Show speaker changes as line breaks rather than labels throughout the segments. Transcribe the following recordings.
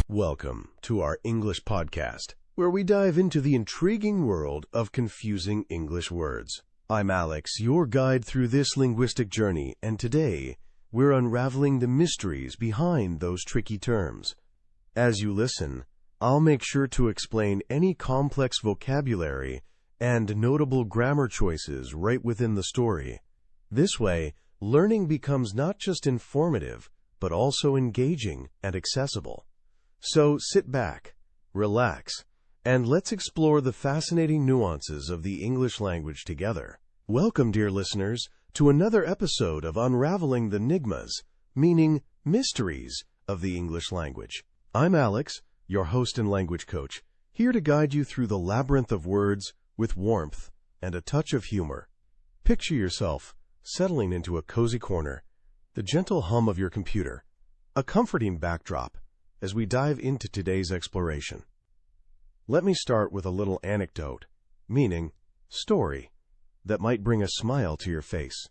Welcome to our English podcast, where we dive into the intriguing world of confusing English words. I'm Alex, your guide through this linguistic journey, and today we're unraveling the mysteries behind those tricky terms. As you listen, I'll make sure to explain any complex vocabulary and notable grammar choices right within the story. This way, learning becomes not just informative, but also engaging and accessible. So sit back, relax, and let's explore the fascinating nuances of the English language together. Welcome, dear listeners, to another episode of Unraveling the Enigmas, meaning mysteries, of the English language. I'm Alex, your host and language coach, here to guide you through the labyrinth of words with warmth and a touch of humor. Picture yourself settling into a cozy corner, the gentle hum of your computer, a comforting backdrop, as we dive into today's exploration. Let me start with a little anecdote, meaning story, that might bring a smile to your face.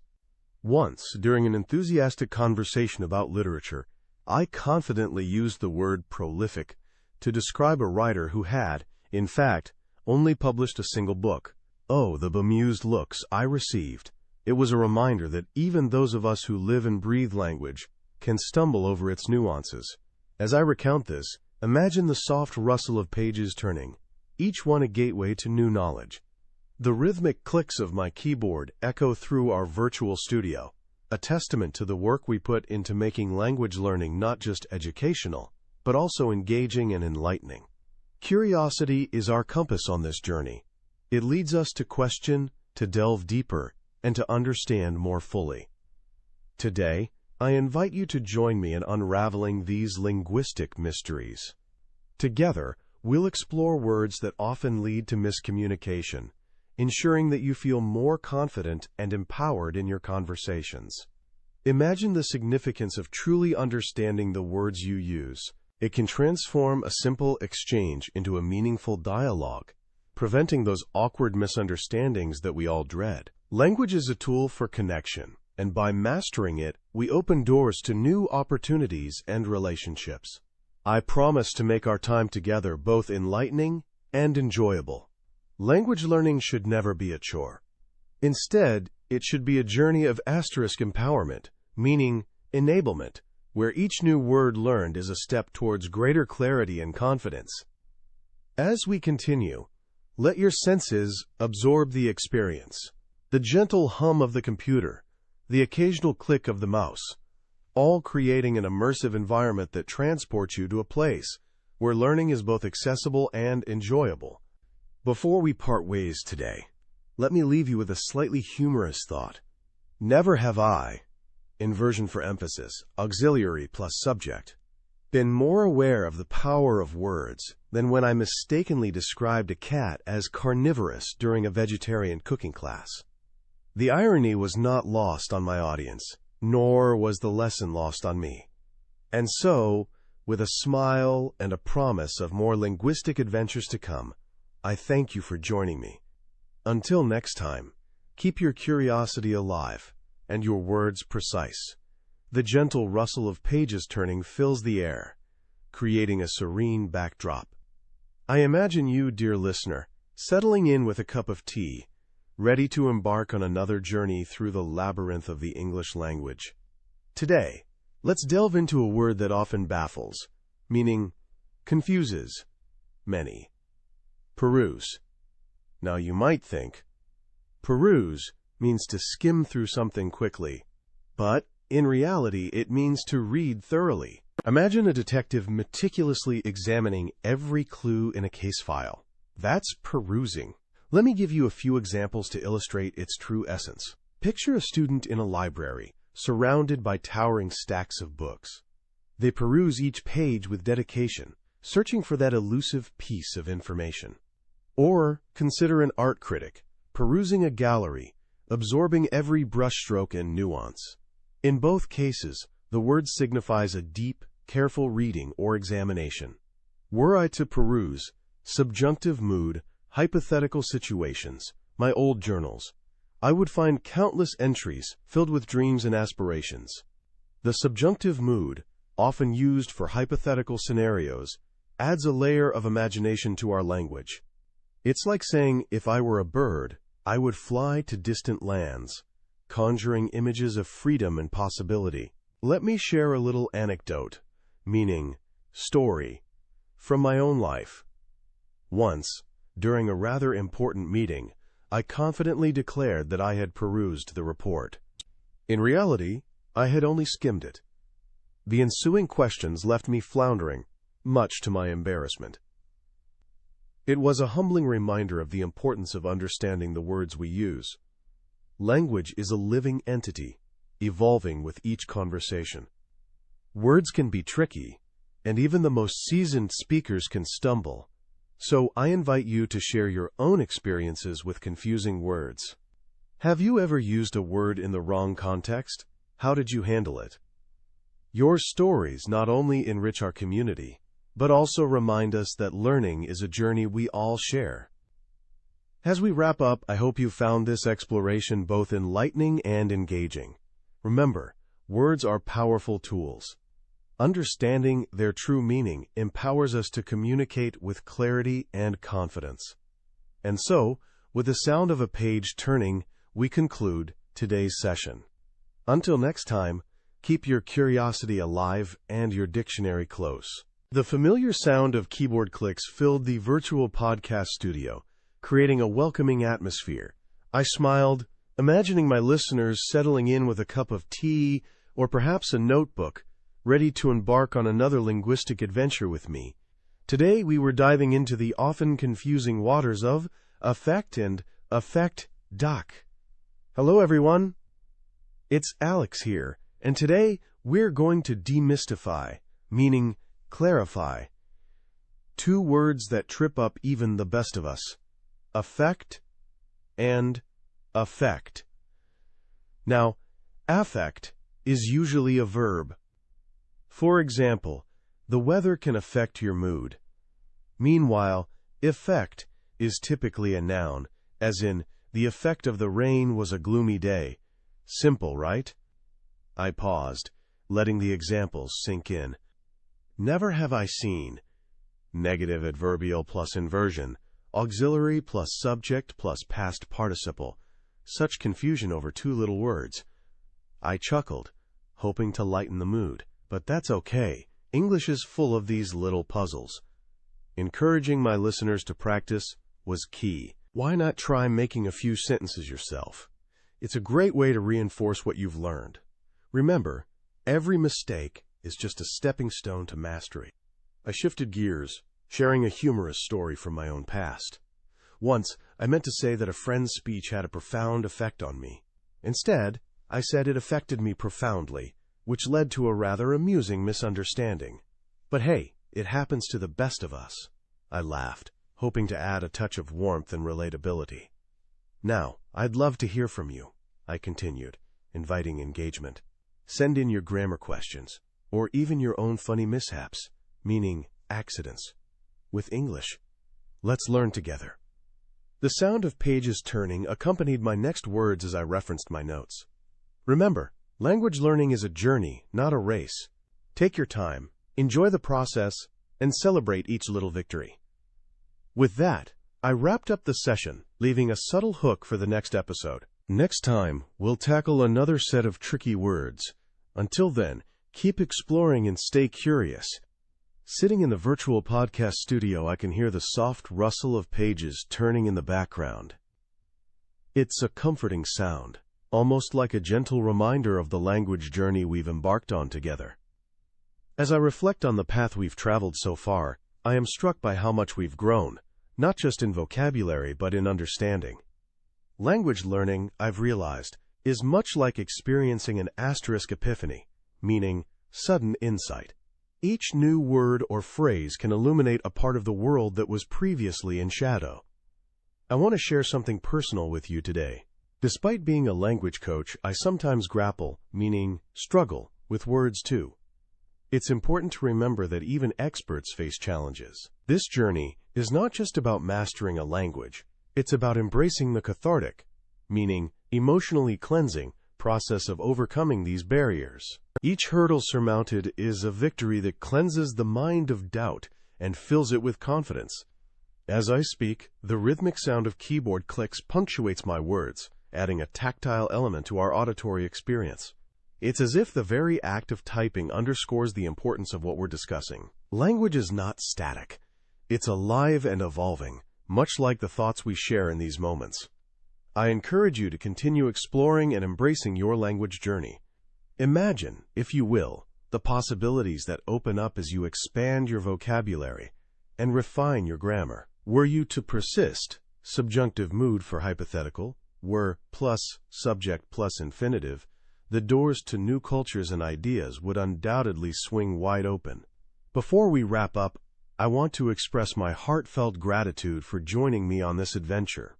Once, during an enthusiastic conversation about literature, I confidently used the word prolific to describe a writer who had, in fact, only published a single book. Oh, the bemused looks I received. It was a reminder that even those of us who live and breathe language can stumble over its nuances. As I recount this, imagine the soft rustle of pages turning, each one a gateway to new knowledge. The rhythmic clicks of my keyboard echo through our virtual studio, a testament to the work we put into making language learning not just educational, but also engaging and enlightening. Curiosity is our compass on this journey. It leads us to question, to delve deeper, and to understand more fully. Today, I invite you to join me in unraveling these linguistic mysteries. Together, we'll explore words that often lead to miscommunication, ensuring that you feel more confident and empowered in your conversations. Imagine the significance of truly understanding the words you use. It can transform a simple exchange into a meaningful dialogue, preventing those awkward misunderstandings that we all dread. Language is a tool for connection, and by mastering it, we open doors to new opportunities and relationships. I promise to make our time together both enlightening and enjoyable. Language learning should never be a chore. Instead, it should be a journey of asterisk empowerment, meaning enablement, where each new word learned is a step towards greater clarity and confidence. As we continue, let your senses absorb the experience. The gentle hum of the computer, the occasional click of the mouse, all creating an immersive environment that transports you to a place where learning is both accessible and enjoyable. Before we part ways today, let me leave you with a slightly humorous thought. Never have I, inversion for emphasis, auxiliary plus subject, been more aware of the power of words than when I mistakenly described a cat as carnivorous during a vegetarian cooking class. The irony was not lost on my audience, nor was the lesson lost on me. And so, with a smile and a promise of more linguistic adventures to come, I thank you for joining me. Until next time, keep your curiosity alive and your words precise. The gentle rustle of pages turning fills the air, creating a serene backdrop. I imagine you, dear listener, settling in with a cup of tea, ready to embark on another journey through the labyrinth of the English language. Today, let's delve into a word that often baffles, meaning confuses many. Peruse. Now you might think, peruse means to skim through something quickly, but in reality it means to read thoroughly. Imagine a detective meticulously examining every clue in a case file. That's perusing. Let me give you a few examples to illustrate its true essence. Picture a student in a library, surrounded by towering stacks of books. They peruse each page with dedication, searching for that elusive piece of information. Or consider an art critic, perusing a gallery, absorbing every brushstroke and nuance. In both cases, the word signifies a deep, careful reading or examination. Were I to peruse subjunctive mood, hypothetical situations, my old journals, I would find countless entries filled with dreams and aspirations. The subjunctive mood, often used for hypothetical scenarios, adds a layer of imagination to our language. It's like saying, if I were a bird, I would fly to distant lands, conjuring images of freedom and possibility. Let me share a little anecdote, meaning story, from my own life. Once, during a rather important meeting, I confidently declared that I had perused the report. In reality, I had only skimmed it. The ensuing questions left me floundering, much to my embarrassment. It was a humbling reminder of the importance of understanding the words we use. Language is a living entity, evolving with each conversation. Words can be tricky, and even the most seasoned speakers can stumble. So I invite you to share your own experiences with confusing words. Have you ever used a word in the wrong context? How did you handle it? Your stories not only enrich our community, but also remind us that learning is a journey we all share. As we wrap up, I hope you found this exploration both enlightening and engaging. Remember, words are powerful tools. Understanding their true meaning empowers us to communicate with clarity and confidence. And so, with the sound of a page turning, we conclude today's session. Until next time, keep your curiosity alive and your dictionary close. The familiar sound of keyboard clicks filled the virtual podcast studio, creating a welcoming atmosphere. I smiled, imagining my listeners settling in with a cup of tea or perhaps a notebook, ready to embark on another linguistic adventure with me. Today we were diving into the often confusing waters of affect and affect doc. Hello everyone, it's Alex here, and today we're going to demystify, meaning clarify, two words that trip up even the best of us: affect and affect. Now, affect is usually a verb. For example, the weather can affect your mood. Meanwhile, effect is typically a noun, as in, the effect of the rain was a gloomy day. Simple, right? I paused, letting the examples sink in. Never have I seen negative adverbial plus inversion, auxiliary plus subject plus past participle, such confusion over two little words. I chuckled, hoping to lighten the mood. But that's okay. English is full of these little puzzles. Encouraging my listeners to practice was key. Why not try making a few sentences yourself? It's a great way to reinforce what you've learned. Remember, every mistake is just a stepping stone to mastery. I shifted gears, sharing a humorous story from my own past. Once, I meant to say that a friend's speech had a profound effect on me. Instead, I said it affected me profoundly, which led to a rather amusing misunderstanding. But hey, it happens to the best of us. I laughed, hoping to add a touch of warmth and relatability. Now, I'd love to hear from you, I continued, inviting engagement. Send in your grammar questions, or even your own funny mishaps, meaning accidents, with English. Let's learn together. The sound of pages turning accompanied my next words as I referenced my notes. Remember, language learning is a journey, not a race. Take your time, enjoy the process, and celebrate each little victory. With that, I wrapped up the session, leaving a subtle hook for the next episode. Next time, we'll tackle another set of tricky words. Until then, keep exploring and stay curious. Sitting in the virtual podcast studio, I can hear the soft rustle of pages turning in the background. It's a comforting sound, almost like a gentle reminder of the language journey we've embarked on together. As I reflect on the path we've traveled so far, I am struck by how much we've grown, not just in vocabulary but in understanding. Language learning, I've realized, is much like experiencing an asterisk epiphany, meaning sudden insight. Each new word or phrase can illuminate a part of the world that was previously in shadow. I want to share something personal with you today. Despite being a language coach, I sometimes grapple, meaning struggle, with words too. It's important to remember that even experts face challenges. This journey is not just about mastering a language, it's about embracing the cathartic, meaning emotionally cleansing, process of overcoming these barriers. Each hurdle surmounted is a victory that cleanses the mind of doubt and fills it with confidence. As I speak, the rhythmic sound of keyboard clicks punctuates my words, adding a tactile element to our auditory experience. It's as if the very act of typing underscores the importance of what we're discussing. Language is not static. It's alive and evolving, much like the thoughts we share in these moments. I encourage you to continue exploring and embracing your language journey. Imagine, if you will, the possibilities that open up as you expand your vocabulary and refine your grammar. Were you to persist, subjunctive mood for hypothetical, were plus subject plus infinitive, the doors to new cultures and ideas would undoubtedly swing wide open. Before we wrap up, I want to express my heartfelt gratitude for joining me on this adventure.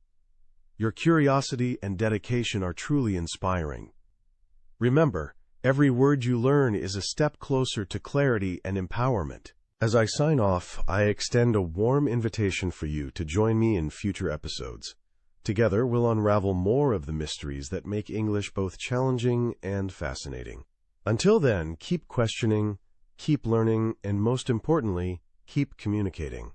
Your curiosity and dedication are truly inspiring. Remember, every word you learn is a step closer to clarity and empowerment. As I sign off, I extend a warm invitation for you to join me in future episodes. Together, we'll unravel more of the mysteries that make English both challenging and fascinating. Until then, keep questioning, keep learning, and most importantly, keep communicating.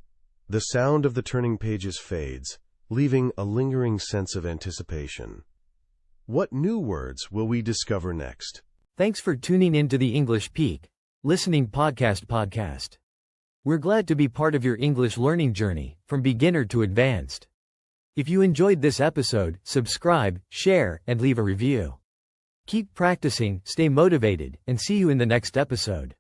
The sound of the turning pages fades, leaving a lingering sense of anticipation. What new words will we discover next?
Thanks for tuning in to the English Peak Listening Podcast. We're glad to be part of your English learning journey, from beginner to advanced. If you enjoyed this episode, subscribe, share, and leave a review. Keep practicing, stay motivated, and see you in the next episode.